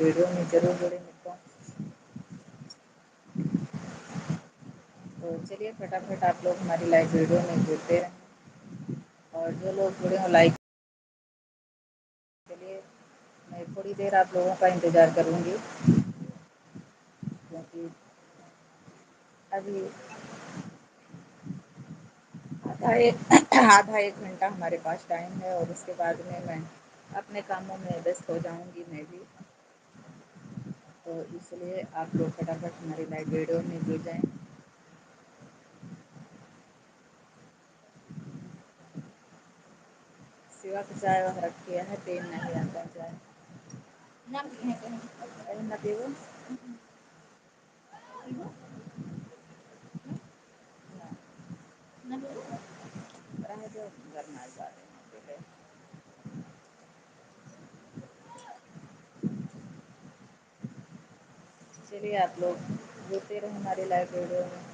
Video में ज़रूर जुड़े मित्रों। तो चलिए फटाफट आप लोग हमारी लाइव वीडियो में जुड़ते रहें, और जो लोग जुड़े हों लाइक के लिए मैं थोड़ी देर आप लोगों का इंतज़ार करूँगी, क्योंकि अभी आधा एक घंटा हमारे पास टाइम है, और उसके बाद में मैं अपने कामों में व्यस्त हो जाऊँगी मैं भी। तो इसलिए आप लोग फटाफट हमारी लाइव वीडियो में जुड़ जाएं। सिवा की चाय वह रखी है, तेल नहीं आता चाय ना ना पीवो ना रहे जो घर में आ रहे हैं। चलिए आप लोग जुड़ते रहे हमारी लाइव वीडियो में।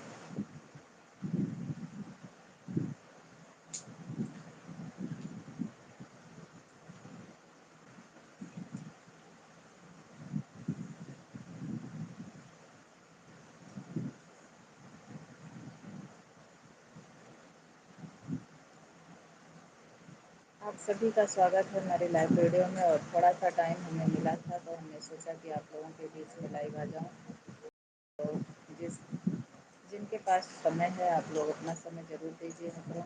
आप सभी का स्वागत है हमारी लाइव वीडियो में, और थोड़ा सा टाइम हमें मिला था तो हमने सोचा कि आप लोगों के बीच में लाइव आ जाऊं। तो जिस जिनके पास समय है आप लोग अपना समय ज़रूर दीजिए मित्रों।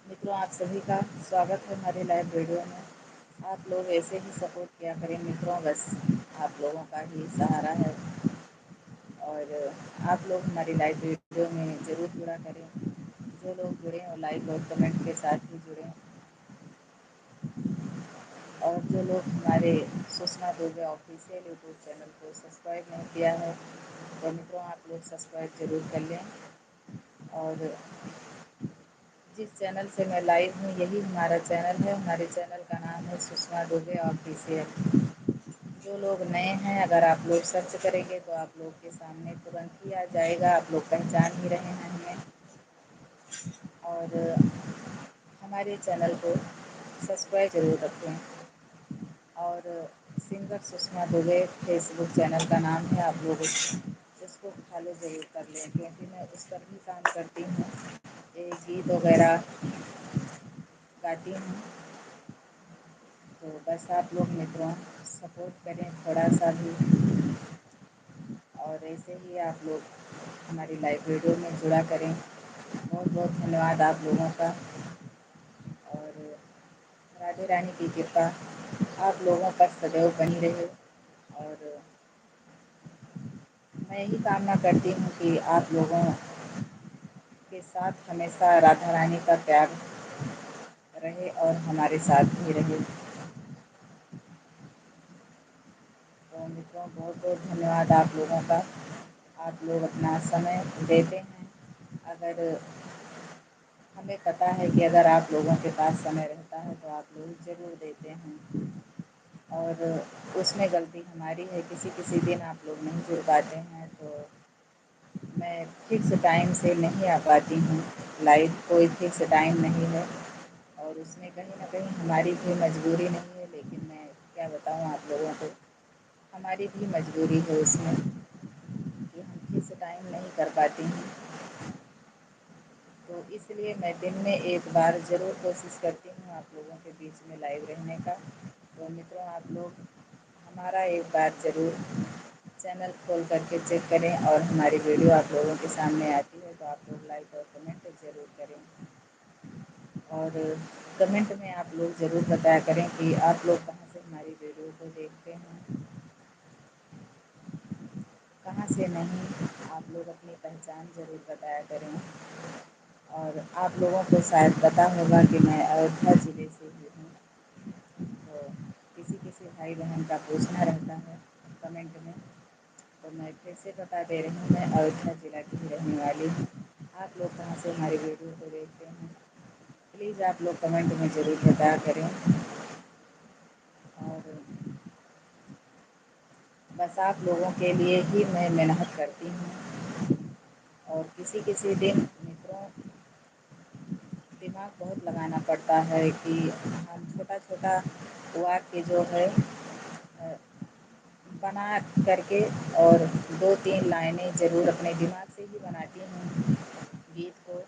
मित्रों आप सभी का स्वागत है हमारी लाइव वीडियो में। आप लोग ऐसे ही सपोर्ट किया करें मित्रों, बस आप लोगों का ही सहारा है। और आप लोग हमारी लाइव वीडियो में ज़रूर जुड़ा करें। जो लोग जुड़े और लाइक और कमेंट के साथ ही जुड़ें, और जो लोग हमारे Sushma Dubey official YouTube channel को सब्सक्राइब नहीं किया है तो मित्रों आप लोग सब्सक्राइब ज़रूर कर लें। और जिस चैनल से मैं लाइव हूँ यही हमारा चैनल है, हमारे चैनल का नाम है सुषमा दुबे ऑफिशियल। जो लोग नए हैं अगर आप लोग सर्च करेंगे तो आप लोग के सामने तुरंत ही आ जाएगा, आप लोग पहचान ही रहे हैं हमें। और हमारे चैनल को सब्सक्राइब ज़रूर रखें। और singer Sushma Dubey Facebook channel का नाम है, आप लोग उसको फॉलो ज़रूर कर लें, क्योंकि मैं उस पर भी काम करती हूँ, ये गीत वगैरह गाती हूँ। तो बस आप लोग मित्रों सपोर्ट करें थोड़ा सा भी, और ऐसे ही आप लोग हमारी लाइव वीडियो में जुड़ा करें। बहुत बहुत धन्यवाद आप लोगों का, और राधे रानी की कृपा आप लोगों पर सदैव बनी रहे। और मैं यही कामना करती हूँ कि आप लोगों के साथ हमेशा राधा रानी का प्यार रहे और हमारे साथ भी रहे। तो मित्रों बहुत बहुत धन्यवाद आप लोगों का, आप लोग अपना समय देते हैं। अगर हमें पता है कि अगर आप लोगों के पास समय रहता है तो आप लोग ज़रूर देते हैं, और उसमें गलती हमारी है, किसी किसी दिन आप लोग नहीं जुड़ पाते हैं तो मैं फिक्स टाइम से नहीं आ पाती हूँ। लाइव कोई फिक्स टाइम नहीं है, और उसमें कहीं ना कहीं हमारी भी मजबूरी नहीं है, लेकिन मैं क्या बताऊँ आप लोगों को, हमारी भी मजबूरी है उसमें कि हम फिक्स टाइम नहीं कर पाती हैं। तो इसलिए मैं दिन में एक बार ज़रूर कोशिश करती हूँ आप लोगों के बीच में लाइव रहने का। तो मित्रों, आप लोग हमारा एक बार ज़रूर चैनल खोल करके चेक करें और हमारी वीडियो आप लोगों के सामने आती है तो आप लोग लाइक और कमेंट ज़रूर करें। और कमेंट में आप लोग ज़रूर बताया करें कि आप लोग कहाँ से हमारी वीडियो को देखते हैं, कहाँ से नहीं। आप लोग अपनी पहचान ज़रूर बताया करें। और आप लोगों को शायद पता होगा कि मैं अयोध्या ज़िले से ही हूँ। तो किसी किसी भाई बहन का पूछना रहता है कमेंट में, तो मैं फिर से बता दे रही हूँ, मैं अयोध्या ज़िला की ही रहने वाली हूँ। आप लोग कहाँ से हमारी वीडियो को देखते हैं, प्लीज़ आप लोग कमेंट में ज़रूर बताया करें। और बस आप लोगों के लिए ही मैं मेहनत करती हूँ। और किसी किसी दिन मित्रों दिमाग बहुत लगाना पड़ता है कि हम छोटा छोटा वाक्य जो है बना करके और 2-3 लाइनें ज़रूर अपने दिमाग से ही बनाती हूँ गीत को।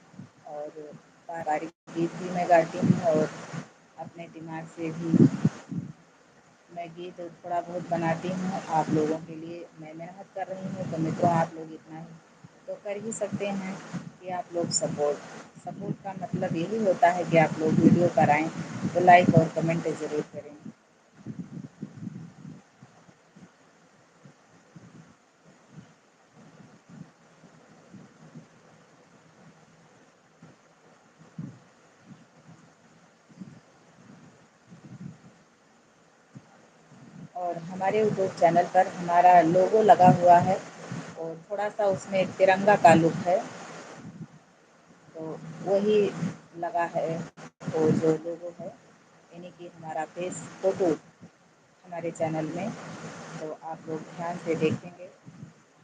और पारिवारिक गीत भी मैं गाती हूँ और अपने दिमाग से भी मैं गीत थोड़ा बहुत बनाती हूँ आप लोगों के लिए। मैं मेहनत कर रही हूँ तो मित्रों आप लोग इतना ही तो कर ही सकते हैं कि आप लोग सपोर्ट का मतलब यही होता है कि आप लोग वीडियो पर आएँ तो लाइक और कमेंट ज़रूर करें। और हमारे यूट्यूब चैनल पर हमारा लोगो लगा हुआ है और थोड़ा-सा उसमें तिरंगा का लुक है, तो वही लगा है। तो जो लोगो है यानी कि हमारा फेस फ़ोटो हमारे चैनल में, तो आप लोग ध्यान से देखेंगे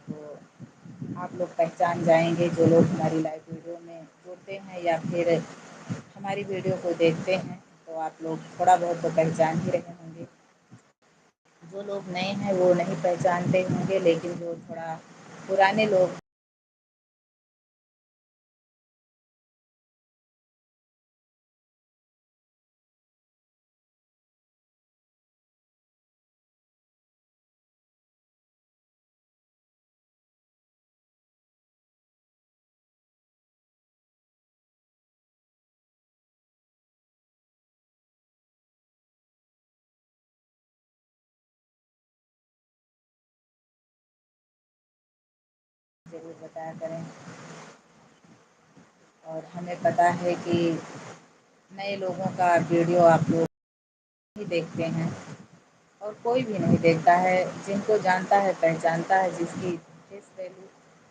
तो आप लोग पहचान जाएँगे। जो लोग हमारी लाइव वीडियो में जुड़ते हैं या फिर हमारी वीडियो को देखते हैं, तो आप लोग थोड़ा बहुत तो पहचान ही रहे होंगे। जो लोग नए हैं वो नहीं पहचानते होंगे, लेकिन जो थोड़ा पुराने लोग ज़रूर बताया करें। और हमें पता है कि नए लोगों का वीडियो आप लोग नहीं देखते हैं और कोई भी नहीं देखता है। जिनको जानता है पहचानता है, जिसकी फेस वैल्यू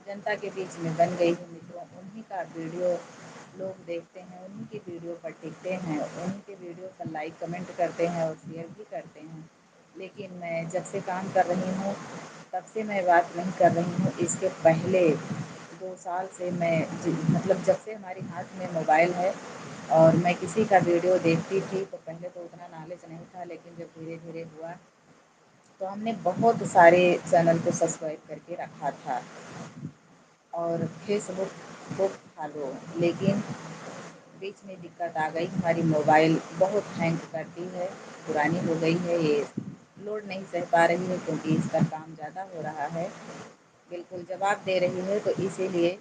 जनता के बीच में बन गई है मित्रों, उन्हीं का वीडियो लोग देखते हैं, उन्हीं की वीडियो पर टिकते हैं, उन्हीं के वीडियो पर लाइक कमेंट करते हैं और शेयर भी करते हैं। लेकिन मैं जब से काम कर रही हूँ तब से मैं बात नहीं कर रही हूँ। इसके पहले 2 साल से मैं मतलब जब से हमारे हाथ में मोबाइल है और मैं किसी का वीडियो देखती थी तो पहले तो उतना नॉलेज नहीं था, लेकिन जब धीरे-धीरे हुआ तो हमने बहुत सारे चैनल को सब्सक्राइब करके रखा था और फेसबुक को फॉलो। लेकिन बीच में दिक्कत आ गई, हमारी मोबाइल बहुत हैंग करती है, पुरानी हो गई है, ये लोड नहीं सह पा रही है क्योंकि इसका काम ज़्यादा हो रहा है, बिल्कुल जवाब दे रही है। तो इसीलिए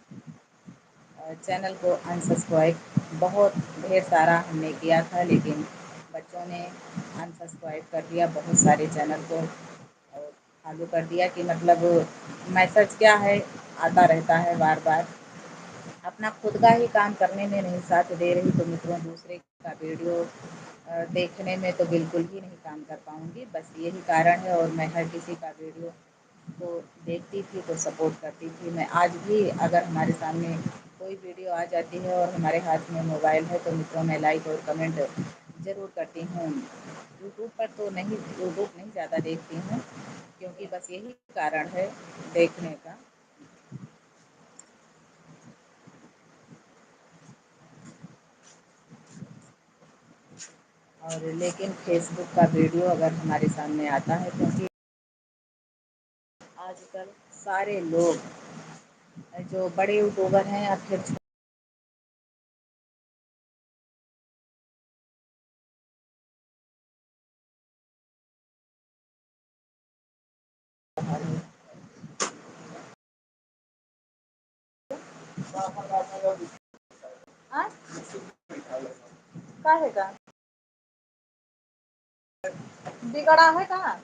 चैनल को अनसब्सक्राइब बहुत ढेर सारा हमने किया था, लेकिन बच्चों ने अनसब्सक्राइब कर दिया बहुत सारे चैनल को और फॉलो कर दिया कि मतलब मैसेज क्या है आता रहता है बार बार। अपना खुद का ही काम करने में नहीं साथ दे रही तो मित्रों दूसरे का वीडियो देखने में तो बिल्कुल ही नहीं काम कर पाऊँगी। बस यही कारण है और मैं हर किसी का वीडियो को देखती थी तो सपोर्ट करती थी। मैं आज भी अगर हमारे सामने कोई वीडियो आ जाती है और हमारे हाथ में मोबाइल है तो मित्रों मैं लाइक और कमेंट ज़रूर करती हूँ। यूट्यूब नहीं ज़्यादा देखती हूँ क्योंकि बस यही कारण है देखने का। और लेकिन फेसबुक का वीडियो अगर हमारे सामने आता है क्योंकि आजकल सारे लोग जो बड़े यूट्यूबर हैं या फिर हाँ का है का बिगड़ा है कहाँ।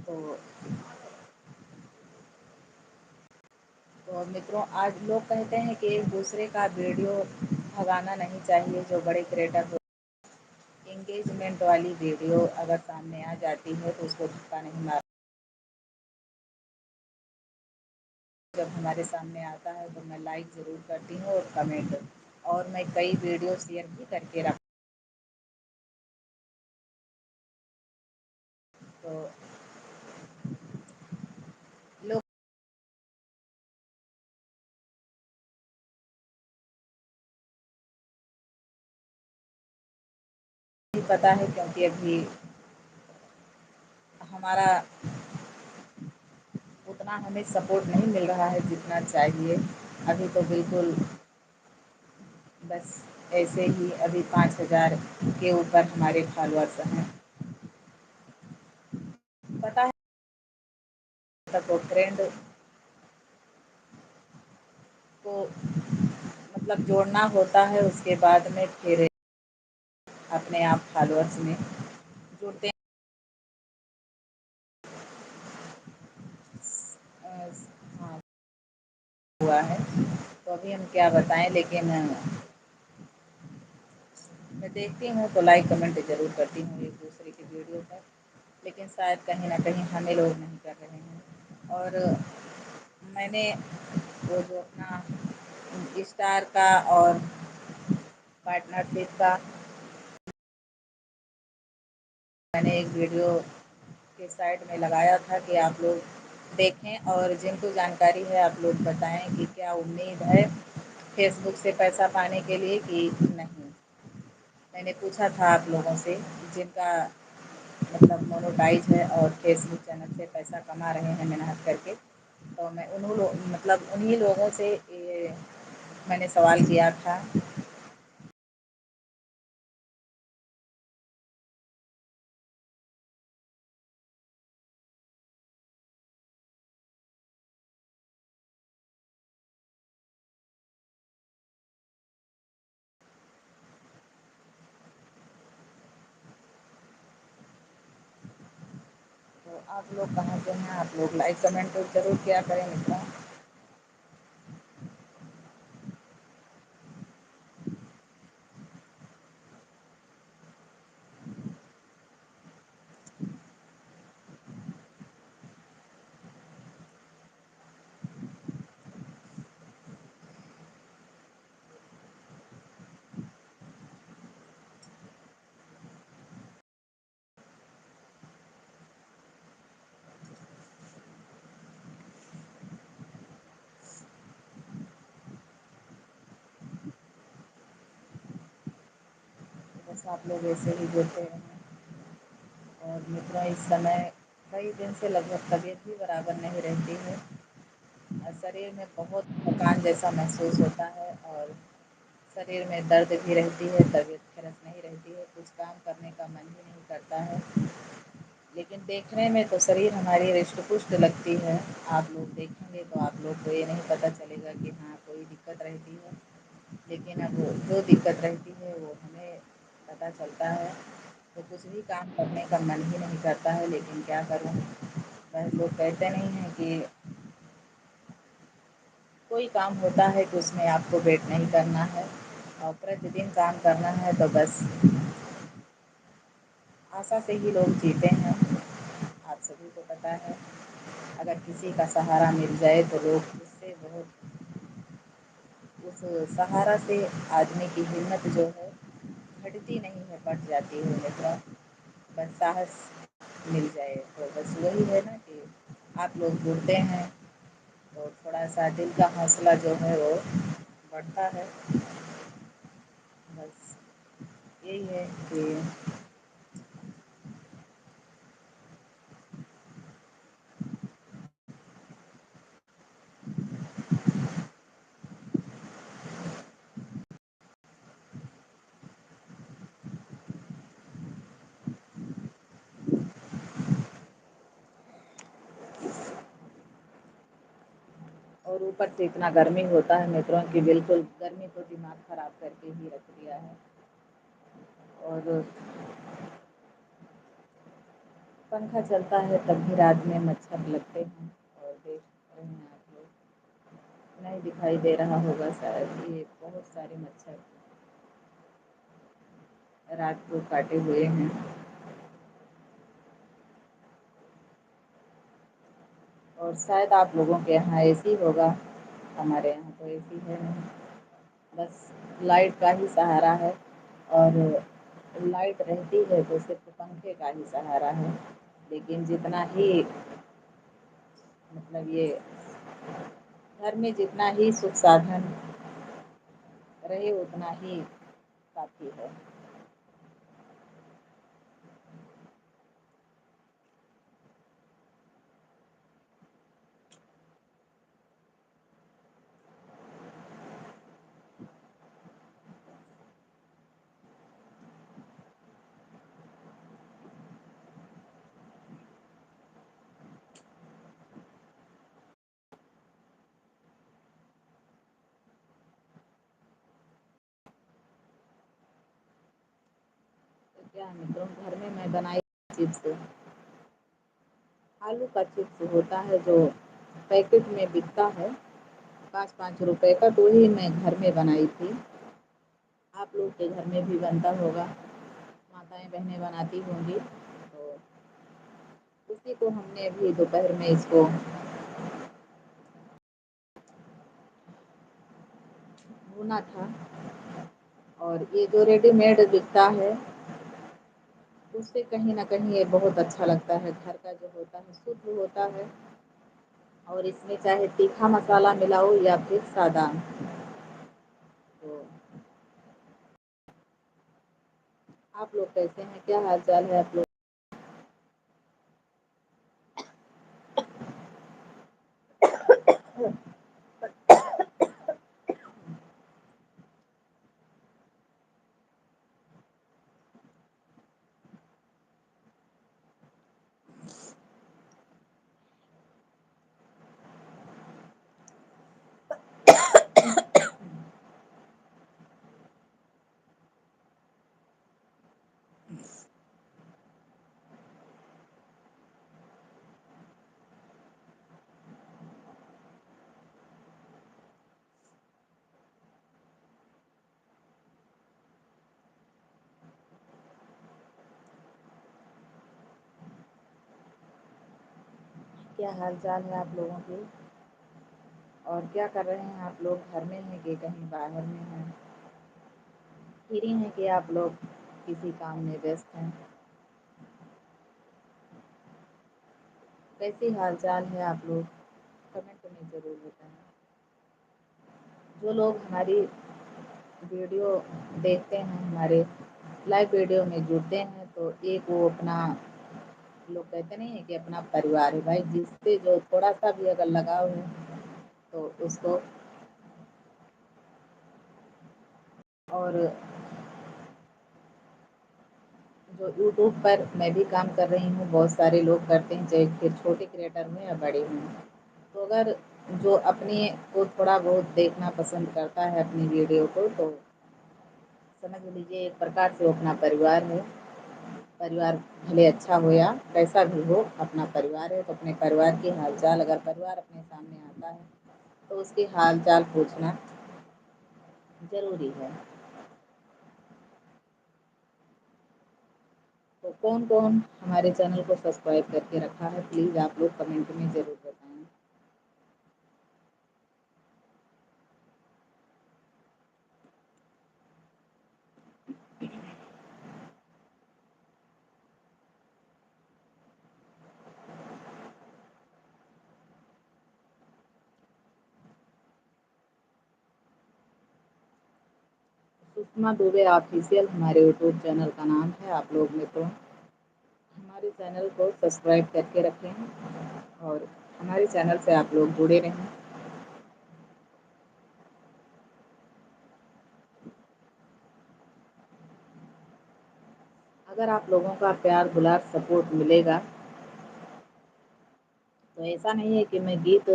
तो तो मित्रों आज लोग कहते हैं कि एक दूसरे का वीडियो भगाना नहीं चाहिए। जो बड़े क्रिएटर हो एंगेजमेंट वाली वीडियो अगर सामने आ जाती है तो उसको धक्का नहीं मार। जब हमारे सामने आता है तो मैं लाइक ज़रूर करती हूँ और कमेंट, और मैं कई वीडियो शेयर भी करके रख। तो लोग नहीं पता है क्योंकि अभी हमारा उतना हमें सपोर्ट नहीं मिल रहा है जितना चाहिए। अभी तो बिल्कुल बस ऐसे ही अभी 5,000 के ऊपर हमारे फॉलोअर्स हैं। पता है तब तो ट्रेंड को मतलब जोड़ना होता है, उसके बाद में फिर अपने आप फॉलोअर्स में जुड़ते हाँ हुआ है। तो अभी हम क्या बताएं, लेकिन मैं देखती हूँ तो लाइक कमेंट ज़रूर करती हूँ एक दूसरे की वीडियो पर, लेकिन शायद कहीं ना कहीं हमें लोग नहीं कर रहे हैं। और मैंने वो जो अपना स्टार का और पार्टनरशिप का मैंने एक वीडियो के साइड में लगाया था कि आप लोग देखें और जिनको जानकारी है आप लोग बताएं कि क्या उम्मीद है फेसबुक से पैसा पाने के लिए कि नहीं। मैंने पूछा था आप लोगों से जिनका मतलब मोनेटाइज है और फेसबुक चैनल से पैसा कमा रहे हैं मेहनत करके, तो मैं मतलब उन्हीं लोगों से ये मैंने सवाल किया था। तो आप लोग कहाँ से हैं, आप लोग लाइक कमेंट तो ज़रूर किया करें मित्रों। बस आप लोग ऐसे ही जुड़ते रहें। और मित्रों इस समय कई दिन से लगभग तबीयत भी बराबर नहीं रहती है और शरीर में बहुत थकान जैसा महसूस होता है और शरीर में दर्द भी रहती है, तबीयत खरस नहीं रहती है, कुछ काम करने का मन भी नहीं करता है। लेकिन देखने में तो शरीर हमारी हृष्ट पुष्ट लगती है। आप लोग देखेंगे तो आप लोग को ये नहीं पता चलेगा कि हाँ कोई दिक्कत रहती है, लेकिन अब जो दिक्कत रहती है वो हमें पता चलता है। तो कुछ भी काम करने का मन ही नहीं करता है, लेकिन क्या करूँ। बस लोग कहते नहीं हैं कि कोई काम होता है कि उसमें आपको वेट नहीं करना है और प्रतिदिन काम करना है, तो बस आशा से ही लोग जीते हैं। आप सभी को पता है अगर किसी का सहारा मिल जाए तो लोग उससे बहुत उस सहारा से आदमी की हिम्मत जो है घटती नहीं है, बढ़ जाती है मित्रों। बस साहस मिल जाए तो बस वही है ना कि आप लोग जुड़ते हैं तो थोड़ा सा दिल का हौसला जो है वो बढ़ता है। बस यही है कि और ऊपर से इतना गर्मी होता है मित्रों कि बिल्कुल गर्मी तो दिमाग ख़राब करके ही रख दिया है। और पंखा चलता है तब भी रात में मच्छर लगते हैं। और देख रहे हैं आप लोग, नहीं दिखाई दे रहा होगा शायद, ये बहुत सारे मच्छर रात को काटे हुए हैं। और शायद आप लोगों के यहाँ एसी होगा, हमारे यहाँ तो एसी है नहीं, बस लाइट का ही सहारा है। और लाइट रहती है तो सिर्फ पंखे का ही सहारा है। लेकिन जितना ही मतलब ये घर में जितना ही सुख साधन रहे उतना ही काफ़ी है। तो क्या है मित्रों, घर में मैं बनाई चिप्स, आलू का चिप्स होता है जो पैकेट में बिकता है 5-5 रुपए का, तो ही मैं घर में बनाई थी। आप लोग के घर में भी बनता होगा, माताएं बहनें बनाती होंगी। तो उसी को हमने अभी दोपहर में इसको भुना था। और ये जो रेडीमेड बिकता है उससे कहीं न कहीं ये बहुत अच्छा लगता है। घर का जो होता है शुद्ध होता है। और इसमें चाहे तीखा मसाला मिलाओ या फिर सादा। तो आप लोग कैसे हैं? क्या हाल-चाल है आप लोग? क्या हाल-चाल है आप लोगों के? और क्या कर रहे हैं आप लोग? घर में हैं कि कहीं बाहर में हैं? फ्री हैं कि आप लोग किसी काम में व्यस्त हैं? कैसी हाल-चाल है आप लोग? कमेंट में ज़रूर बताएँ। जो लोग हमारी वीडियो देखते हैं, हमारे लाइव वीडियो में जुड़ते हैं, तो एक वो अपना, लोग कहते नहीं है कि अपना परिवार है भाई, जिससे जो थोड़ा-सा भी अगर लगाव है तो उसको। और जो यूट्यूब पर मैं भी काम कर रही हूँ, बहुत सारे लोग करते हैं, चाहे फिर छोटे क्रिएटर हों या बड़े हों। तो अगर जो अपने को थोड़ा बहुत देखना पसंद करता है अपनी वीडियो को, तो समझ लीजिए एक प्रकार से वो अपना परिवार है। परिवार भले अच्छा हो या कैसा भी हो, अपना परिवार है। तो अपने परिवार की हाल-चाल, अगर परिवार अपने सामने आता है, तो उसकी हाल-चाल पूछना ज़रूरी है। तो कौन-कौन हमारे चैनल को सब्सक्राइब करके रखा है, प्लीज़ आप लोग कमेंट में ज़रूर बताएँ। सुषमा दुबे ऑफ़िशियल हमारे यूट्यूब चैनल का नाम है। आप लोग में तो हमारे चैनल को सब्सक्राइब करके रखें और हमारे चैनल से आप लोग जुड़े रहें। अगर आप लोगों का प्यार, दुलार, सपोर्ट मिलेगा, तो ऐसा नहीं है कि मैं गीत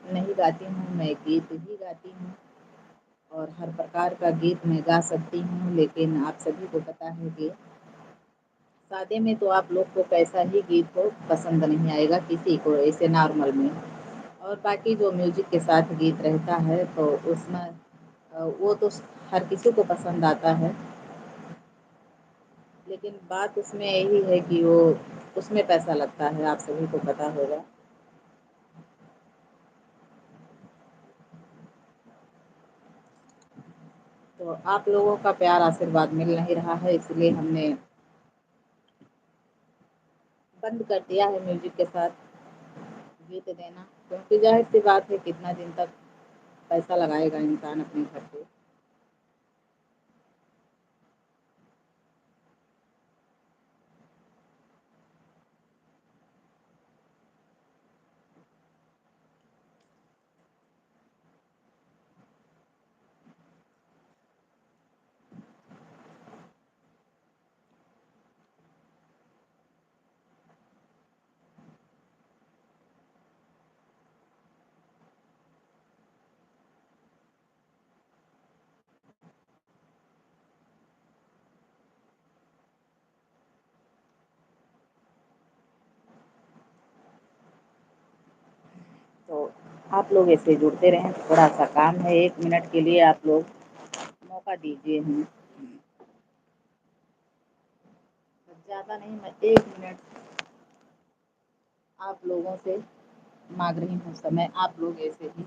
नहीं गाती हूँ, मैं गीत ही गाती हूँ और हर प्रकार का गीत मैं गा सकती हूँ, लेकिन आप सभी को पता है कि शादी में तो आप लोग को कैसा ही गीत हो पसंद नहीं आएगा किसी को ऐसे नॉर्मल में। और बाकी जो म्यूज़िक के साथ गीत रहता है तो उसमें वो तो हर किसी को पसंद आता है, लेकिन बात उसमें यही है कि वो उसमें पैसा लगता है, आप सभी को पता होगा। तो आप लोगों का प्यार आशीर्वाद मिल नहीं रहा है, इसलिए हमने बंद कर दिया है म्यूजिक के साथ गीत देना, क्योंकि जाहिर सी बात है कितना दिन तक पैसा लगाएगा इंसान अपने घर पे। तो आप लोग ऐसे जुड़ते रहें, थोड़ा सा काम है, 1 मिनट के लिए आप लोग मौका दीजिए हमें। ज़्यादा नहीं, मैं 1 मिनट आप लोगों से मांग रही हूँ समय, आप लोग ऐसे ही।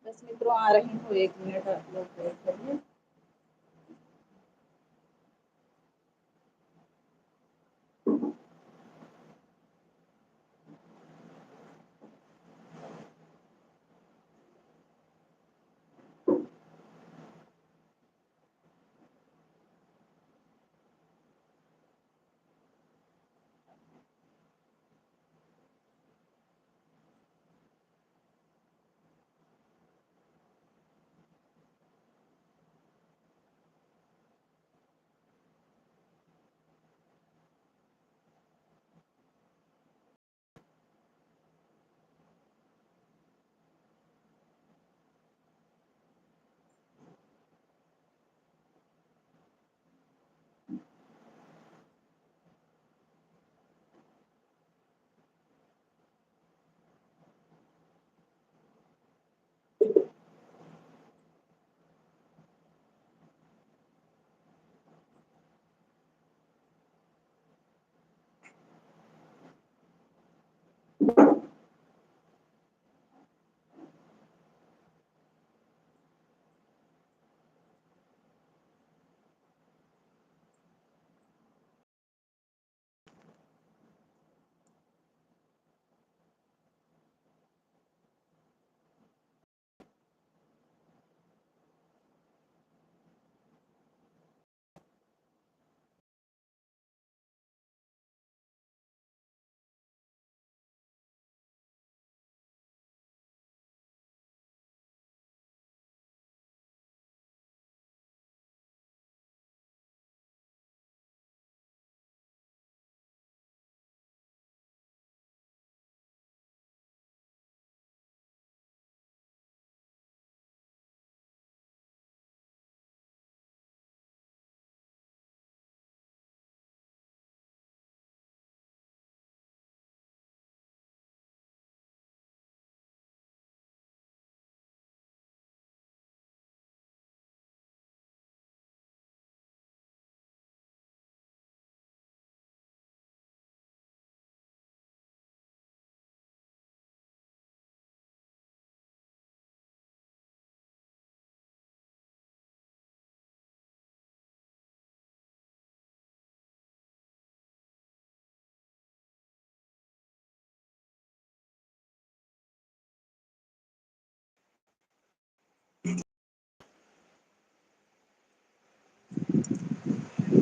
बस मित्रों आ रही हूँ, 1 मिनट आप लोग वेट करिए।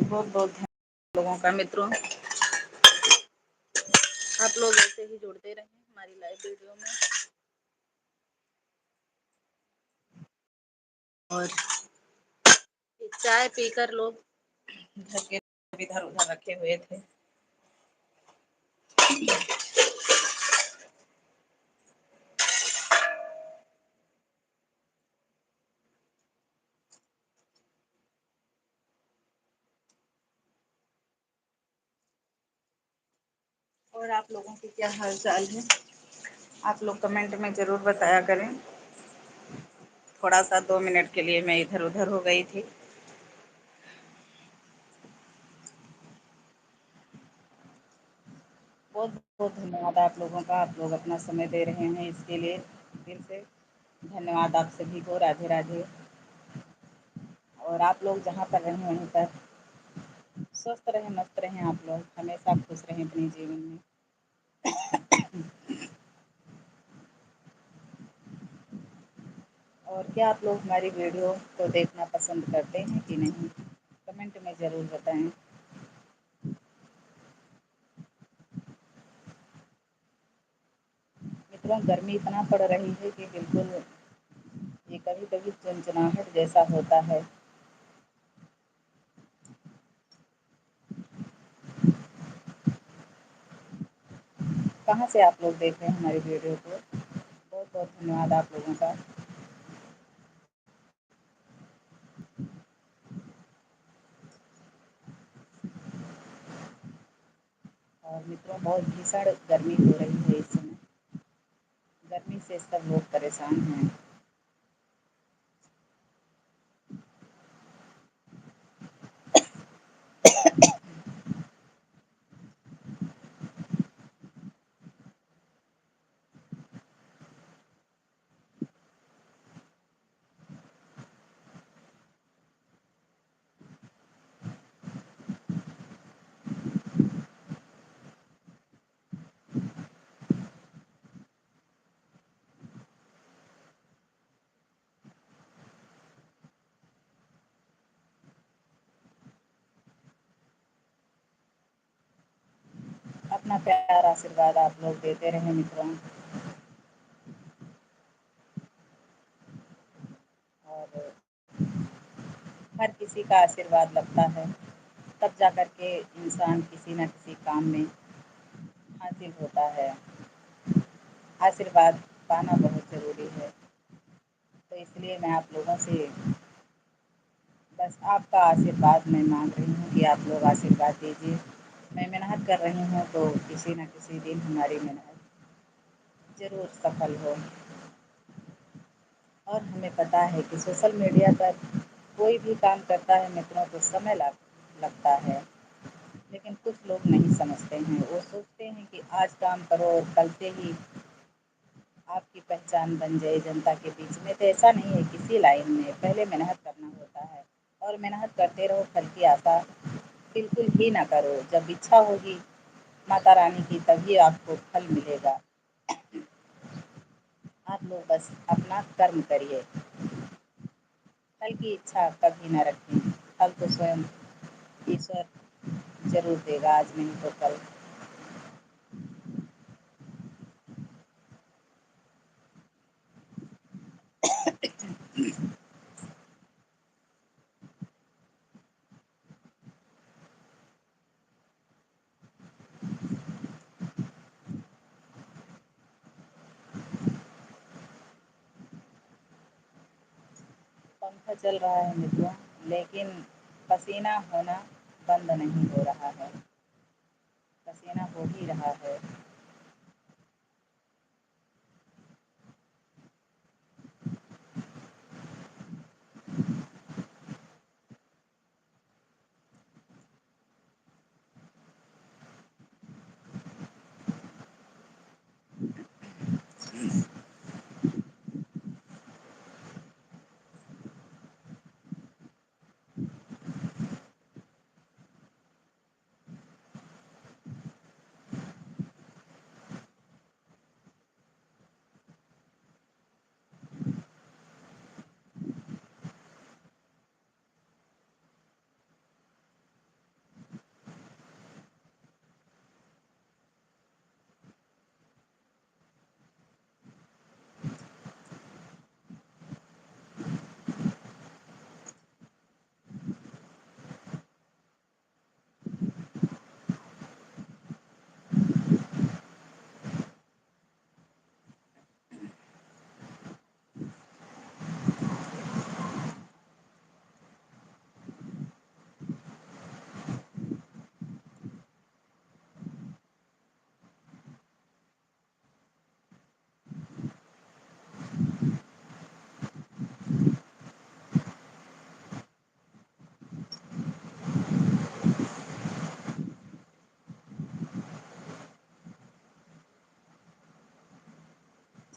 बहुत बहुत धन्यवाद लोगों का। मित्रों, आप लोग ऐसे ही जुड़ते रहें हमारी लाइव वीडियो में, और एक चाय पीकर लोग घर के इधर उधर रखे हुए थे। और आप लोगों की क्या हाल चाल है, आप लोग कमेंट में ज़रूर बताया करें। थोड़ा सा 2 मिनट के लिए मैं इधर उधर हो गई थी। बहुत बहुत धन्यवाद आप लोगों का, आप लोग अपना समय दे रहे हैं, इसके लिए दिल से धन्यवाद आप सभी को। राधे राधे। और आप लोग जहाँ पर रहें वहीं पर स्वस्थ रहें, मस्त रहें, आप लोग हमेशा खुश रहें अपने जीवन में। और क्या आप लोग हमारी वीडियो को देखना पसंद करते हैं कि नहीं, कमेंट में ज़रूर बताएं। मित्रों, गर्मी इतना पड़ रही है कि बिल्कुल ये कभी कभी चुनचुनाहट जैसा होता है। कहाँ से आप लोग देख रहे हैं हमारी वीडियो को, बहुत बहुत धन्यवाद आप लोगों का। और मित्रों, बहुत भीषण गर्मी हो रही है इस समय, गर्मी से सब लोग परेशान हैं। अपना प्यार आशीर्वाद आप लोग देते रहें मित्रों, और हर किसी का आशीर्वाद लगता है, तब जा कर के इंसान किसी न किसी काम में हासिल होता है। आशीर्वाद पाना बहुत ज़रूरी है, तो इसलिए मैं आप लोगों से बस आपका आशीर्वाद मैं मांग रही हूँ कि आप लोग आशीर्वाद दीजिए। मैं मेहनत कर रही हूँ तो किसी न किसी दिन हमारी मेहनत ज़रूर सफल हो। और हमें पता है कि सोशल मीडिया पर कोई भी काम करता है मित्रों तो समय लगता है, लेकिन कुछ लोग नहीं समझते हैं। वो सोचते हैं कि आज काम करो और कल से ही आपकी पहचान बन जाए जनता के बीच में। तो ऐसा नहीं है, किसी लाइन में पहले मेहनत करना होता है, और मेहनत करते रहो, फल की आशा बिल्कुल ही ना करो। जब इच्छा होगी माता रानी की तभी आपको फल मिलेगा। आप लोग बस अपना कर्म करिए, फल की इच्छा कभी ना रखें। फल तो स्वयं ईश्वर ज़रूर देगा, आज नहीं तो कल। पंखा चल रहा है मित्रों, लेकिन पसीना होना बंद नहीं हो रहा है, पसीना हो ही रहा है।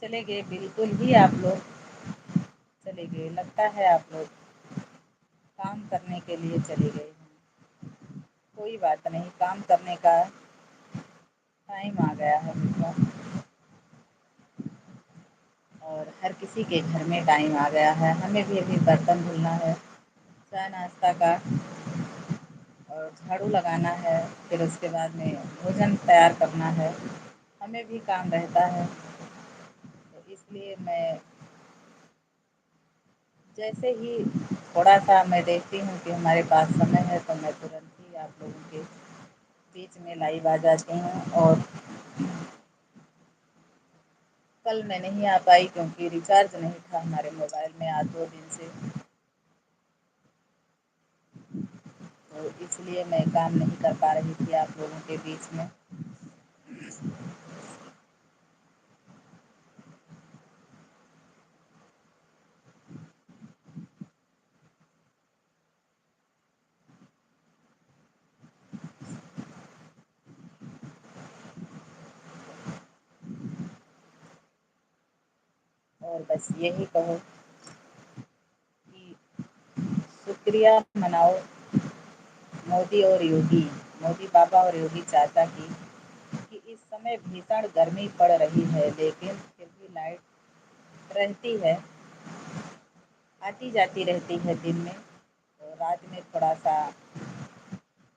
चले गए, बिल्कुल ही आप लोग चले गए, लगता है आप लोग काम करने के लिए चले गए हैं। कोई बात नहीं, काम करने का टाइम आ गया है मित्रों। और हर किसी के घर में टाइम आ गया है, हमें भी अभी बर्तन धुलना है, चाय नाश्ता का और झाड़ू लगाना है, फिर उसके बाद में भोजन तैयार करना है, हमें भी काम रहता है। तो इसलिए मैं जैसे ही थोड़ा-सा मैं देखती हूँ कि हमारे पास समय है, तो मैं तुरंत ही आप लोगों के बीच में लाइव आ जाती हूँ। और कल मैं नहीं आ पाई क्योंकि रिचार्ज नहीं था हमारे मोबाइल में आज 2 दिन से, तो इसलिए मैं काम नहीं कर पा रही थी आप लोगों के बीच में। और बस यही कहो कि शुक्रिया मनाओ मोदी और योगी, मोदी बाबा और योगी चाचा की, कि इस समय भीषण गर्मी पड़ रही है लेकिन फिर भी लाइट रहती है, आती जाती रहती है दिन में, तो रात में थोड़ा-सा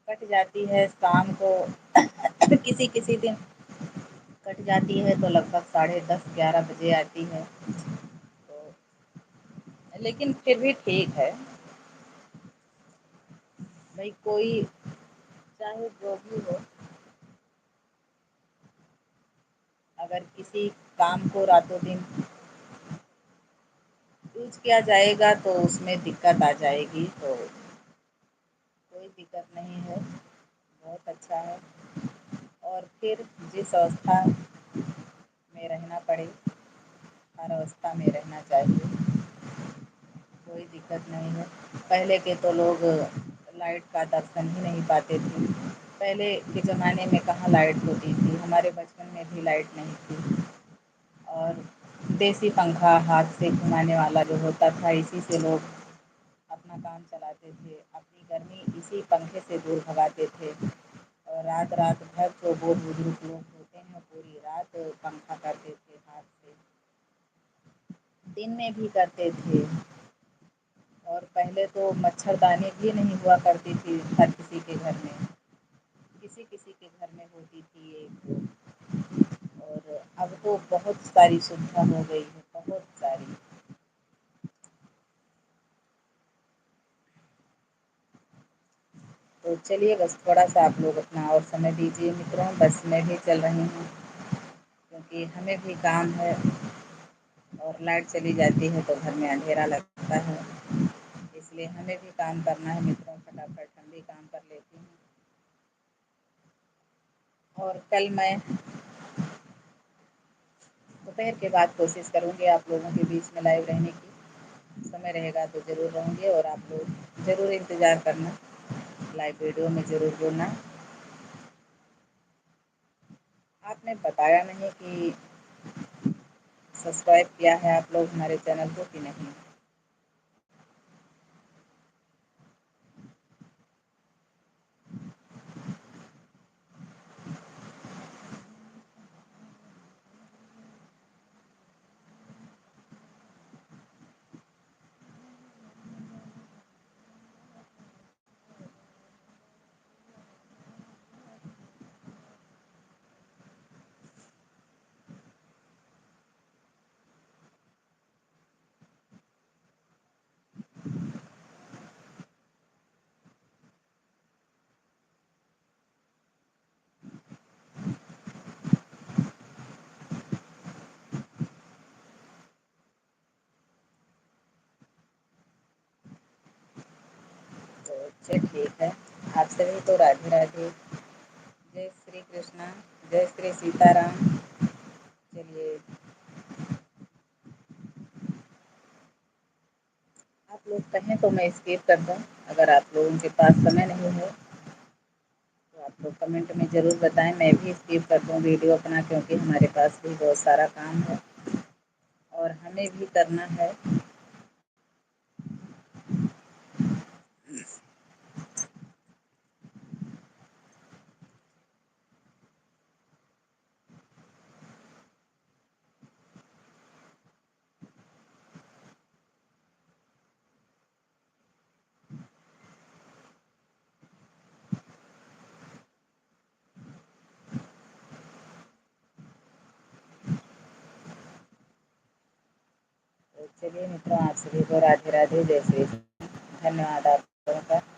कट जाती है, शाम को किसी किसी दिन कट जाती है तो लगभग 10:30-11 बजे आती है। तो लेकिन फिर भी ठीक है, भाई कोई चाहे जो भी हो, अगर किसी काम को रातों दिन यूज़ किया जाएगा तो उसमें दिक्कत आ जाएगी, तो कोई दिक्कत नहीं है, बहुत अच्छा है। और फिर जिस अवस्था में रहना पड़े, हर अवस्था में रहना चाहिए, कोई दिक्कत नहीं है। पहले के तो लोग लाइट का दर्शन ही नहीं पाते थे। पहले के ज़माने में कहाँ लाइट होती थी, हमारे बचपन में भी लाइट नहीं थी। और देसी पंखा हाथ से घुमाने वाला जो होता था, इसी से लोग अपना काम चलाते थे, अपनी गर्मी इसी पंखे से दूर भगाते थे। और रात-रात भर जो बूढ़-बुजुर्ग लोग होते हैं, पूरी रात पंखा करते थे हाथ से, दिन में भी करते थे। और पहले तो मच्छरदानी भी नहीं हुआ करती थी हर किसी के घर में, किसी-किसी के घर में होती थी 1-2। और अब तो बहुत सारी सुविधा हो गई है, बहुत सारी। तो चलिए बस थोड़ा-सा आप लोग अपना और समय दीजिए मित्रों, बस मैं भी चल रही हूँ क्योंकि हमें भी काम है। और लाइट चली जाती है तो घर में अंधेरा लगता है, इसलिए हमें भी काम करना है मित्रों, फटाफट हम भी काम कर लेती हूँ। और कल मैं दोपहर के बाद कोशिश करूँगी आप लोगों के बीच में लाइव रहने की, समय रहेगा तो ज़रूर रहूँगी और आप लोग ज़रूर इंतज़ार करना, लाइव वीडियो में ज़रूर जुड़ना। आपने बताया नहीं कि सब्सक्राइब किया है आप लोग हमारे चैनल को कि नहीं? तो चलिए ठीक है, आप सभी को राधे राधे, जय श्री कृष्णा, जय श्री सीताराम। चलिए आप लोग कहें तो मैं स्किप कर दूँ, अगर आप लोगों के पास समय नहीं है तो आप लोग कमेंट में ज़रूर बताएं, मैं भी स्किप कर दूँ वीडियो अपना, क्योंकि हमारे पास भी बहुत सारा काम है। और हमें भी करना है। तो चलिए मित्रों, आप सभी को राधे राधे, जय श्री कृष्ण। धन्यवाद आप लोगों का।